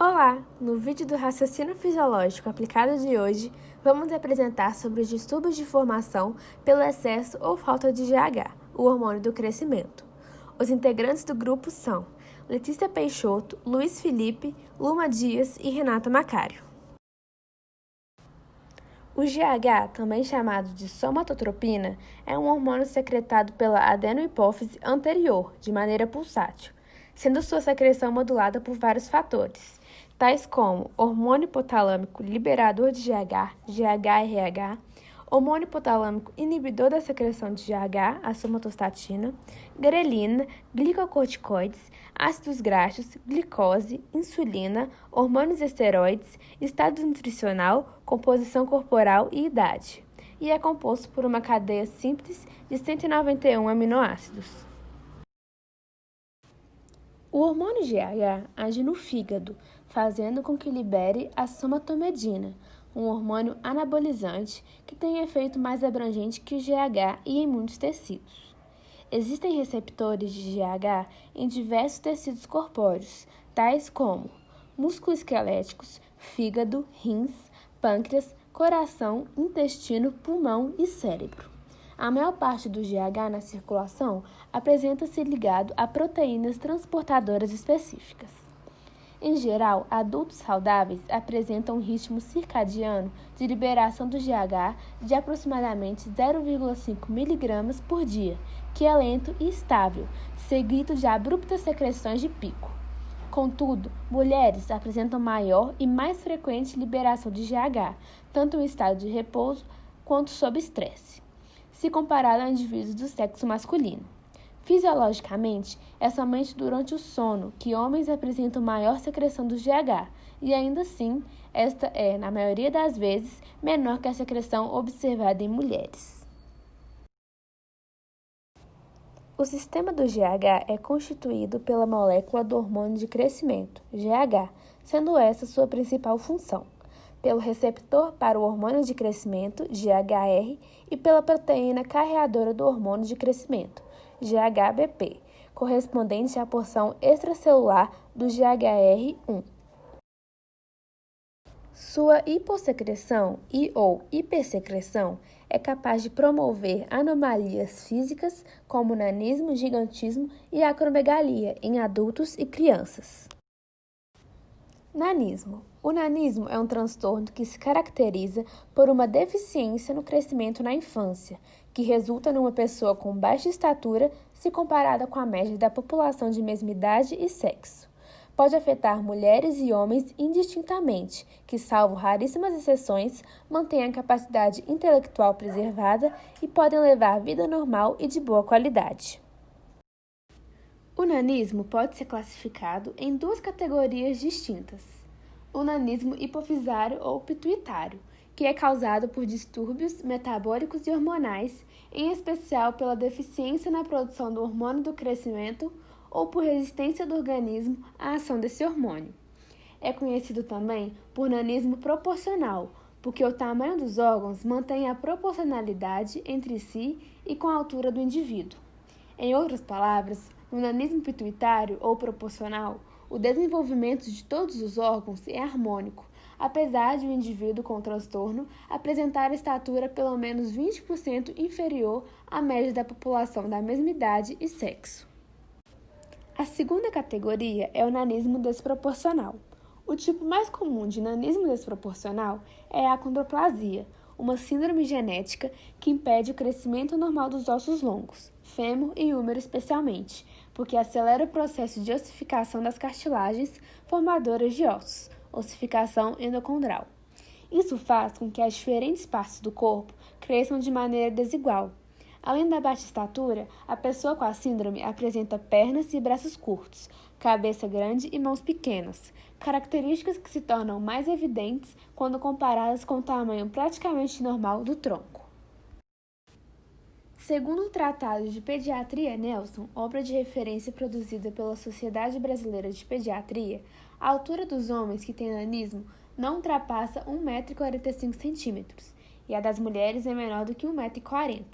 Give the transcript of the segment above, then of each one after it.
Olá! No vídeo do raciocínio fisiológico aplicado de hoje, vamos apresentar sobre os distúrbios de formação pelo excesso ou falta de GH, o hormônio do crescimento. Os integrantes do grupo são Letícia Peixoto, Luiz Felipe, Luma Dias e Renata Macário. O GH, também chamado de somatotropina, é um hormônio secretado pela adenohipófise anterior, de maneira pulsátil, sendo sua secreção modulada por vários fatores, tais como hormônio hipotalâmico liberador de GH, GHRH, hormônio hipotalâmico inibidor da secreção de GH, a somatostatina, grelina, glicocorticoides, ácidos graxos, glicose, insulina, hormônios esteroides, estado nutricional, composição corporal e idade. E é composto por uma cadeia simples de 191 aminoácidos. O hormônio GH age no fígado, fazendo com que libere a somatomedina, um hormônio anabolizante que tem efeito mais abrangente que o GH e em muitos tecidos. Existem receptores de GH em diversos tecidos corpóreos, tais como músculos esqueléticos, fígado, rins, pâncreas, coração, intestino, pulmão e cérebro. A maior parte do GH na circulação apresenta-se ligado a proteínas transportadoras específicas. Em geral, adultos saudáveis apresentam um ritmo circadiano de liberação do GH de aproximadamente 0,5 mg por dia, que é lento e estável, seguido de abruptas secreções de pico. Contudo, mulheres apresentam maior e mais frequente liberação de GH, tanto em estado de repouso quanto sob estresse, se comparado a indivíduos do sexo masculino. Fisiologicamente, é somente durante o sono que homens apresentam maior secreção do GH, e ainda assim, esta é, na maioria das vezes, menor que a secreção observada em mulheres. O sistema do GH é constituído pela molécula do hormônio de crescimento, GH, sendo essa sua principal função, pelo receptor para o hormônio de crescimento, GHR, e pela proteína carreadora do hormônio de crescimento, GHBP, correspondente à porção extracelular do GHR1. Sua hipossecreção ou hipersecreção é capaz de promover anomalias físicas como nanismo, gigantismo e acromegalia em adultos e crianças. Nanismo. O nanismo é um transtorno que se caracteriza por uma deficiência no crescimento na infância, que resulta numa pessoa com baixa estatura se comparada com a média da população de mesma idade e sexo. Pode afetar mulheres e homens indistintamente, que, salvo raríssimas exceções, mantêm a capacidade intelectual preservada e podem levar a vida normal e de boa qualidade. O nanismo pode ser classificado em duas categorias distintas: o nanismo hipofisário ou pituitário, que é causado por distúrbios metabólicos e hormonais, em especial pela deficiência na produção do hormônio do crescimento ou por resistência do organismo à ação desse hormônio. É conhecido também por nanismo proporcional, porque o tamanho dos órgãos mantém a proporcionalidade entre si e com a altura do indivíduo. Em outras palavras, no nanismo pituitário ou proporcional, o desenvolvimento de todos os órgãos é harmônico, apesar de o indivíduo com transtorno apresentar estatura pelo menos 20% inferior à média da população da mesma idade e sexo. A segunda categoria é o nanismo desproporcional. O tipo mais comum de nanismo desproporcional é a acondroplasia, uma síndrome genética que impede o crescimento normal dos ossos longos, fêmur e úmero especialmente, porque acelera o processo de ossificação das cartilagens formadoras de ossos, ossificação endocondral. Isso faz com que as diferentes partes do corpo cresçam de maneira desigual. Além da baixa estatura, a pessoa com a síndrome apresenta pernas e braços curtos, cabeça grande e mãos pequenas, características que se tornam mais evidentes quando comparadas com o tamanho praticamente normal do tronco. Segundo o Tratado de Pediatria Nelson, obra de referência produzida pela Sociedade Brasileira de Pediatria, a altura dos homens que têm nanismo não ultrapassa 1,45 m e a das mulheres é menor do que 1,40 m.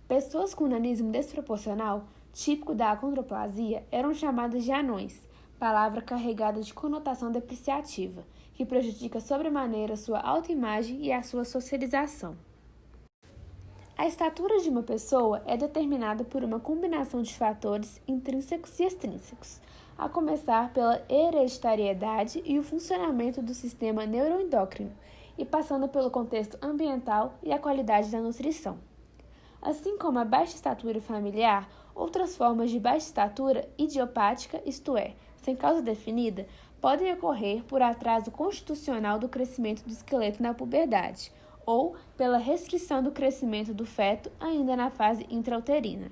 Pessoas com nanismo desproporcional, típico da acondroplasia, eram chamadas de anões, palavra carregada de conotação depreciativa, que prejudica sobremaneira sua autoimagem e a sua socialização. A estatura de uma pessoa é determinada por uma combinação de fatores intrínsecos e extrínsecos, a começar pela hereditariedade e o funcionamento do sistema neuroendócrino, e passando pelo contexto ambiental e a qualidade da nutrição. Assim como a baixa estatura familiar, outras formas de baixa estatura idiopática, isto é, sem causa definida, podem ocorrer por atraso constitucional do crescimento do esqueleto na puberdade, ou pela restrição do crescimento do feto ainda na fase intrauterina.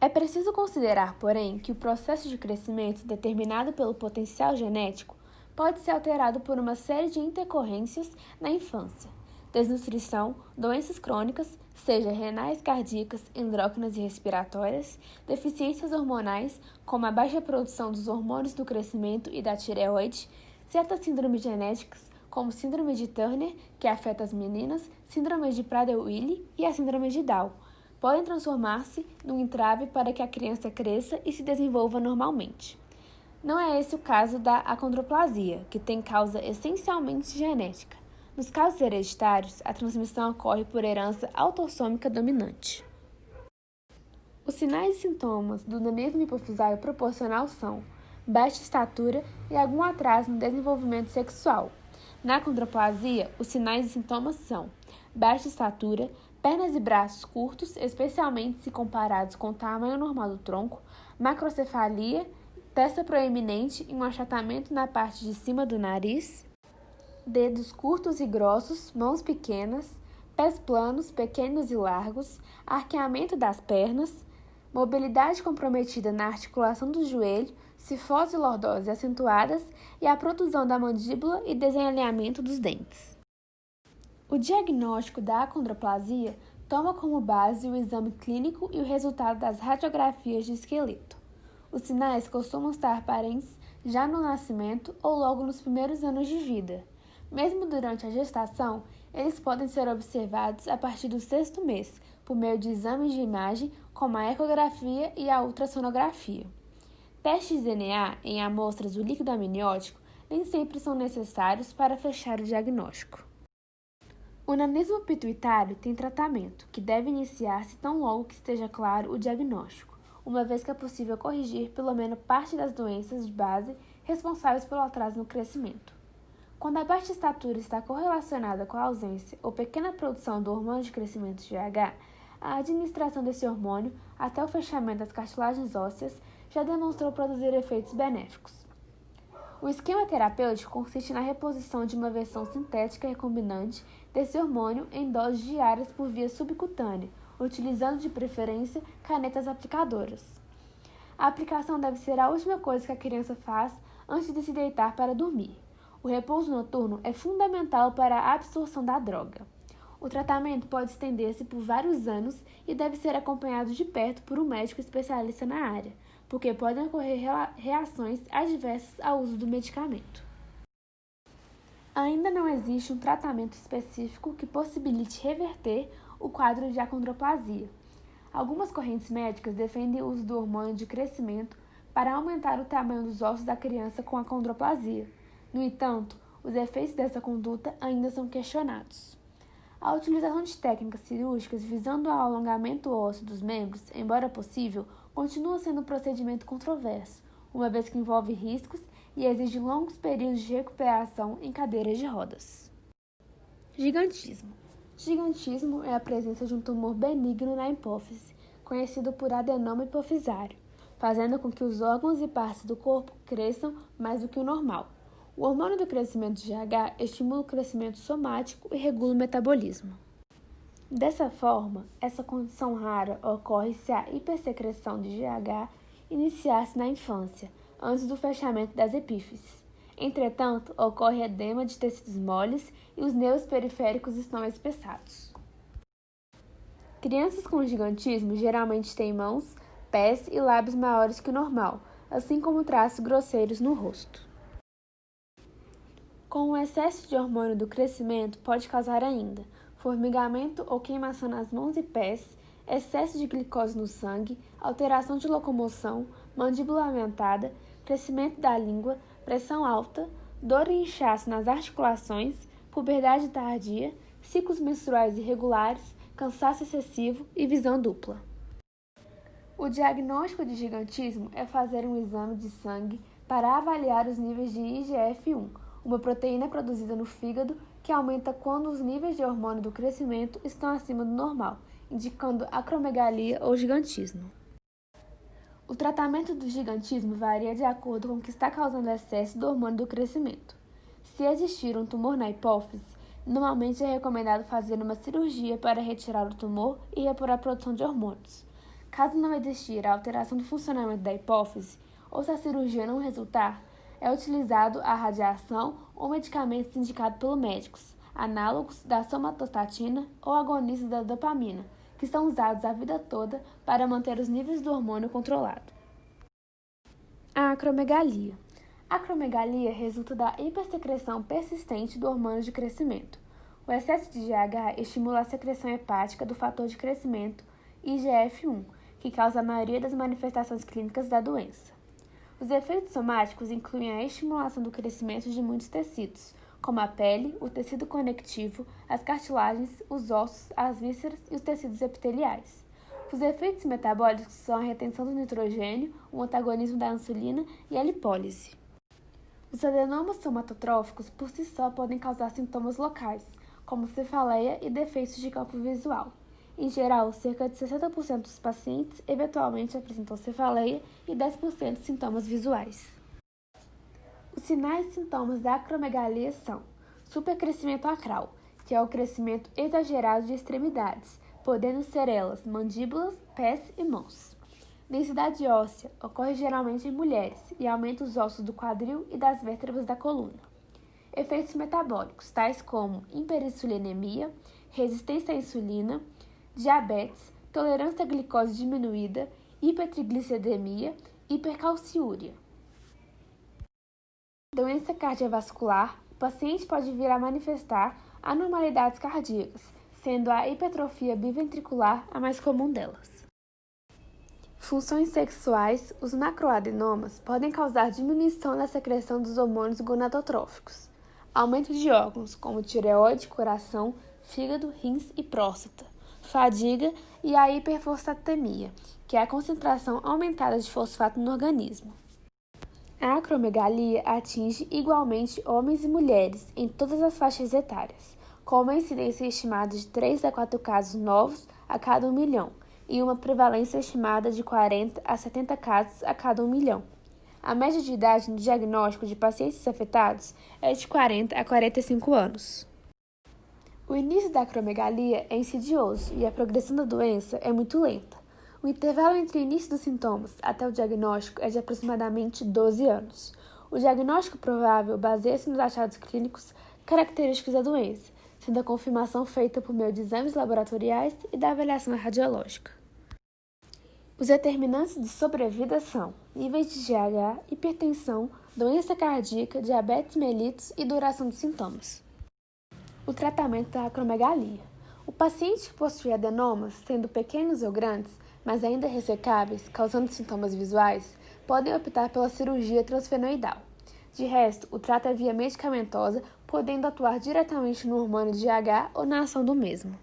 É preciso considerar, porém, que o processo de crescimento determinado pelo potencial genético pode ser alterado por uma série de intercorrências na infância: desnutrição, doenças crônicas, seja renais, cardíacas, endócrinas e respiratórias, deficiências hormonais, como a baixa produção dos hormônios do crescimento e da tireoide, certas síndromes genéticas, como síndrome de Turner, que afeta as meninas, síndrome de Prader-Willi e a síndrome de Down, podem transformar-se num entrave para que a criança cresça e se desenvolva normalmente. Não é esse o caso da acondroplasia, que tem causa essencialmente genética. Nos casos hereditários, a transmissão ocorre por herança autossômica dominante. Os sinais e sintomas do nanismo hipofisário proporcional são baixa estatura e algum atraso no desenvolvimento sexual. Na acondroplasia, os sinais e sintomas são baixa estatura, pernas e braços curtos, especialmente se comparados com o tamanho normal do tronco, macrocefalia, testa proeminente e um achatamento na parte de cima do nariz, dedos curtos e grossos, mãos pequenas, pés planos, pequenos e largos, arqueamento das pernas, mobilidade comprometida na articulação do joelho, cifose e lordose acentuadas e a protusão da mandíbula e desalinhamento dos dentes. O diagnóstico da acondroplasia toma como base o exame clínico e o resultado das radiografias de esqueleto. Os sinais costumam estar aparentes já no nascimento ou logo nos primeiros anos de vida. Mesmo durante a gestação, eles podem ser observados a partir do 6º mês, por meio de exames de imagem como a ecografia e a ultrassonografia. Testes de DNA em amostras do líquido amniótico nem sempre são necessários para fechar o diagnóstico. O nanismo pituitário tem tratamento, que deve iniciar-se tão logo que esteja claro o diagnóstico, uma vez que é possível corrigir pelo menos parte das doenças de base responsáveis pelo atraso no crescimento. Quando a baixa estatura está correlacionada com a ausência ou pequena produção do hormônio de crescimento GH, a administração desse hormônio até o fechamento das cartilagens ósseas já demonstrou produzir efeitos benéficos. O esquema terapêutico consiste na reposição de uma versão sintética recombinante desse hormônio em doses diárias por via subcutânea, utilizando de preferência canetas aplicadoras. A aplicação deve ser a última coisa que a criança faz antes de se deitar para dormir. O repouso noturno é fundamental para a absorção da droga. O tratamento pode estender-se por vários anos e deve ser acompanhado de perto por um médico especialista na área, porque podem ocorrer reações adversas ao uso do medicamento. Ainda não existe um tratamento específico que possibilite reverter o quadro de acondroplasia. Algumas correntes médicas defendem o uso do hormônio de crescimento para aumentar o tamanho dos ossos da criança com acondroplasia. No entanto, os efeitos dessa conduta ainda são questionados. A utilização de técnicas cirúrgicas visando ao alongamento ósseo dos membros, embora possível, continua sendo um procedimento controverso, uma vez que envolve riscos e exige longos períodos de recuperação em cadeiras de rodas. Gigantismo. Gigantismo é a presença de um tumor benigno na hipófise, conhecido por adenoma hipofisário, fazendo com que os órgãos e partes do corpo cresçam mais do que o normal. O hormônio do crescimento GH estimula o crescimento somático e regula o metabolismo. Dessa forma, essa condição rara ocorre se a hipersecreção de GH iniciar-se na infância, antes do fechamento das epífises. Entretanto, ocorre edema de tecidos moles e os nervos periféricos estão espessados. Crianças com gigantismo geralmente têm mãos, pés e lábios maiores que o normal, assim como traços grosseiros no rosto. Com o excesso de hormônio do crescimento pode causar ainda formigamento ou queimação nas mãos e pés, excesso de glicose no sangue, alteração de locomoção, mandíbula aumentada, crescimento da língua, pressão alta, dor e inchaço nas articulações, puberdade tardia, ciclos menstruais irregulares, cansaço excessivo e visão dupla. O diagnóstico de gigantismo é fazer um exame de sangue para avaliar os níveis de IGF-1, uma proteína produzida no fígado que aumenta quando os níveis de hormônio do crescimento estão acima do normal, indicando acromegalia ou gigantismo. O tratamento do gigantismo varia de acordo com o que está causando excesso do hormônio do crescimento. Se existir um tumor na hipófise, normalmente é recomendado fazer uma cirurgia para retirar o tumor e repor a produção de hormônios. Caso não existir a alteração do funcionamento da hipófise, ou se a cirurgia não resultar, é utilizado a radiação ou medicamentos indicados pelos médicos, análogos da somatostatina ou agonistas da dopamina, que são usados a vida toda para manter os níveis do hormônio controlados. A acromegalia. A acromegalia resulta da hipersecreção persistente do hormônio de crescimento. O excesso de GH estimula a secreção hepática do fator de crescimento IGF-1, que causa a maioria das manifestações clínicas da doença. Os efeitos somáticos incluem a estimulação do crescimento de muitos tecidos, como a pele, o tecido conectivo, as cartilagens, os ossos, as vísceras e os tecidos epiteliais. Os efeitos metabólicos são a retenção do nitrogênio, o antagonismo da insulina e a lipólise. Os adenomas somatotróficos por si só podem causar sintomas locais, como cefaleia e defeitos de campo visual. Em geral, cerca de 60% dos pacientes eventualmente apresentam cefaleia e 10% sintomas visuais. Os sinais e sintomas da acromegalia são supercrescimento acral, que é o crescimento exagerado de extremidades, podendo ser elas mandíbulas, pés e mãos. Densidade óssea ocorre geralmente em mulheres e aumenta os ossos do quadril e das vértebras da coluna. Efeitos metabólicos, tais como hiperinsulinemia, resistência à insulina, diabetes, tolerância à glicose diminuída, hipertrigliceridemia e hipercalciúria. Doença cardiovascular, o paciente pode vir a manifestar anormalidades cardíacas, sendo a hipertrofia biventricular a mais comum delas. Funções sexuais, os macroadenomas podem causar diminuição da secreção dos hormônios gonadotróficos, aumento de órgãos como tireoide, coração, fígado, rins e próstata, fadiga e a hiperfosfatemia, que é a concentração aumentada de fosfato no organismo. A acromegalia atinge igualmente homens e mulheres em todas as faixas etárias, com uma incidência estimada de 3 a 4 casos novos a cada 1 milhão e uma prevalência estimada de 40 a 70 casos a cada 1 milhão. A média de idade no diagnóstico de pacientes afetados é de 40 a 45 anos. O início da acromegalia é insidioso e a progressão da doença é muito lenta. O intervalo entre o início dos sintomas até o diagnóstico é de aproximadamente 12 anos. O diagnóstico provável baseia-se nos achados clínicos característicos da doença, sendo a confirmação feita por meio de exames laboratoriais e da avaliação radiológica. Os determinantes de sobrevida são níveis de GH, hipertensão, doença cardíaca, diabetes mellitus e duração dos sintomas. O tratamento da acromegalia. O paciente que possui adenomas, sendo pequenos ou grandes, mas ainda ressecáveis, causando sintomas visuais, podem optar pela cirurgia transfenoidal. De resto, o trato é via medicamentosa, podendo atuar diretamente no hormônio de GH ou na ação do mesmo.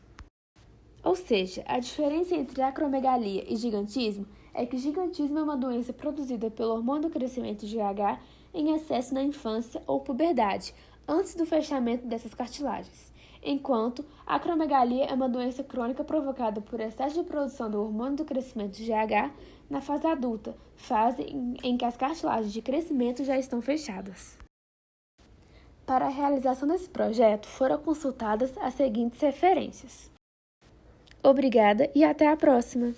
Ou seja, a diferença entre acromegalia e gigantismo é que gigantismo é uma doença produzida pelo hormônio do crescimento GH em excesso na infância ou puberdade, antes do fechamento dessas cartilagens, enquanto a acromegalia é uma doença crônica provocada por excesso de produção do hormônio do crescimento GH na fase adulta, fase em que as cartilagens de crescimento já estão fechadas. Para a realização desse projeto, foram consultadas as seguintes referências. Obrigada e até a próxima!